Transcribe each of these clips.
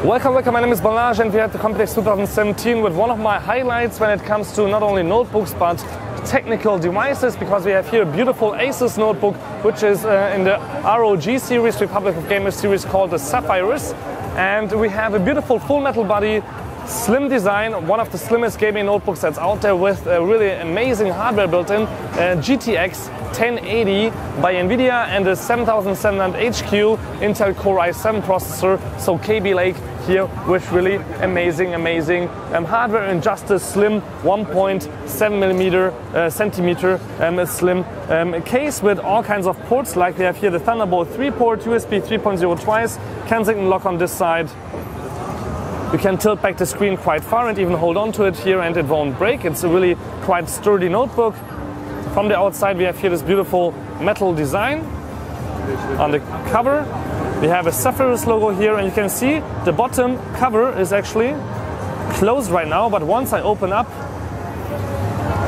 Welcome, my name is Balazs and we're at the Computex 2017 with one of my highlights when it comes to not only notebooks but technical devices, because we have here a beautiful ASUS notebook which is in the ROG series, Republic of Gamers series, called the Zephyrus. And we have a beautiful full metal body, slim design, one of the slimmest gaming notebooks that's out there, with a really amazing hardware built in, GTX 1080 by NVIDIA and a 7700 HQ Intel Core i7 processor, so Kaby Lake here with really amazing hardware in just a slim 1.7 centimeter slim case with all kinds of ports, like we have here the Thunderbolt 3 port, USB 3.0 twice, Kensington lock on this side. You can tilt back the screen quite far and even hold on to it here and it won't break. It's a really quite sturdy notebook. From the outside we have here this beautiful metal design. On the cover we have a Zephyrus logo here, and you can see the bottom cover is actually closed right now, but once I open up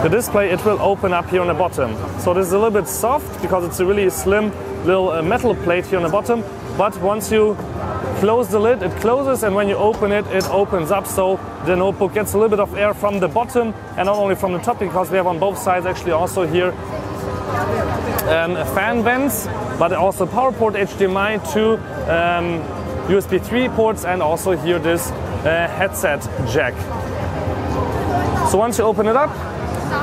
the display it will open up here on the bottom. So this is a little bit soft because it's a really slim little metal plate here on the bottom, but once you close the lid, it closes, and when you open it, it opens up, so the notebook gets a little bit of air from the bottom and not only from the top, because we have on both sides actually also here fan vents, but also power port, HDMI, two USB 3 ports, and also here this headset jack. So once you open it up,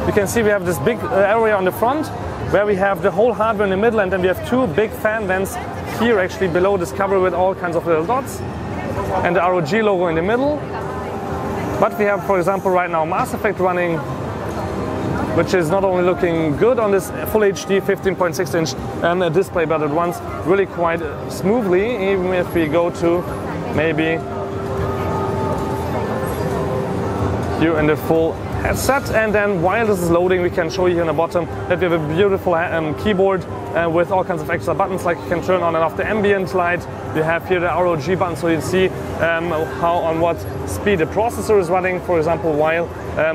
you can see we have this big area on the front where we have the whole hardware in the middle, and then we have two big fan vents here actually below this cover with all kinds of little dots and the ROG logo in the middle. But we have, for example, right now Mass Effect running, which is not only looking good on this full HD 15.6 inch display, but it runs really quite smoothly, even if we go to maybe here in the full headset. And then while this is loading, we can show you here on the bottom that we have a beautiful keyboard with all kinds of extra buttons, like you can turn on and off the ambient light. We have here the ROG button, so you see how on what speed the processor is running, for example, while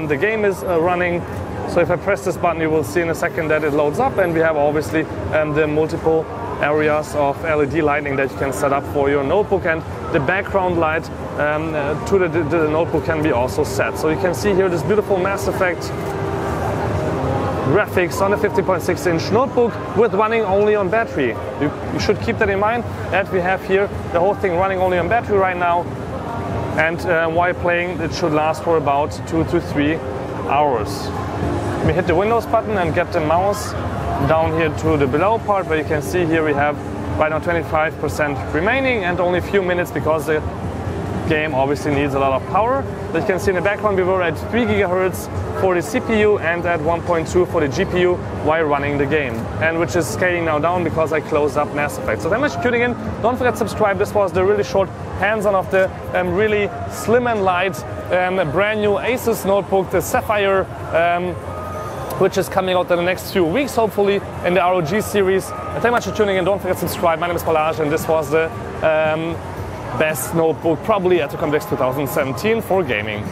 the game is running. So if I press this button, you will see in a second that it loads up, and we have obviously the multiple areas of LED lighting that you can set up for your notebook, and the background light to the notebook can be also set. So you can see here this beautiful Mass Effect graphics on a 15.6 inch notebook with running only on battery. You should keep that in mind, that we have here the whole thing running only on battery right now, and while playing it should last for about 2 to 3 hours. We hit the Windows button and get the mouse down here to the below part, where you can see here we have right now 25% remaining and only a few minutes, because the game obviously needs a lot of power. As you can see in the background, we were at 3 GHz for the CPU and at 1.2 for the GPU while running the game, and which is scaling now down because I closed up Mass Effect. So thank you much for tuning in. Don't forget to subscribe. This was the really short hands-on of the really slim and light brand new ASUS notebook, the Zephyrus, which is coming out in the next few weeks, hopefully, in the ROG series. Thank you much for tuning in. Don't forget to subscribe. My name is Balazs, and this was the best notebook probably at the Computex 2017 for gaming.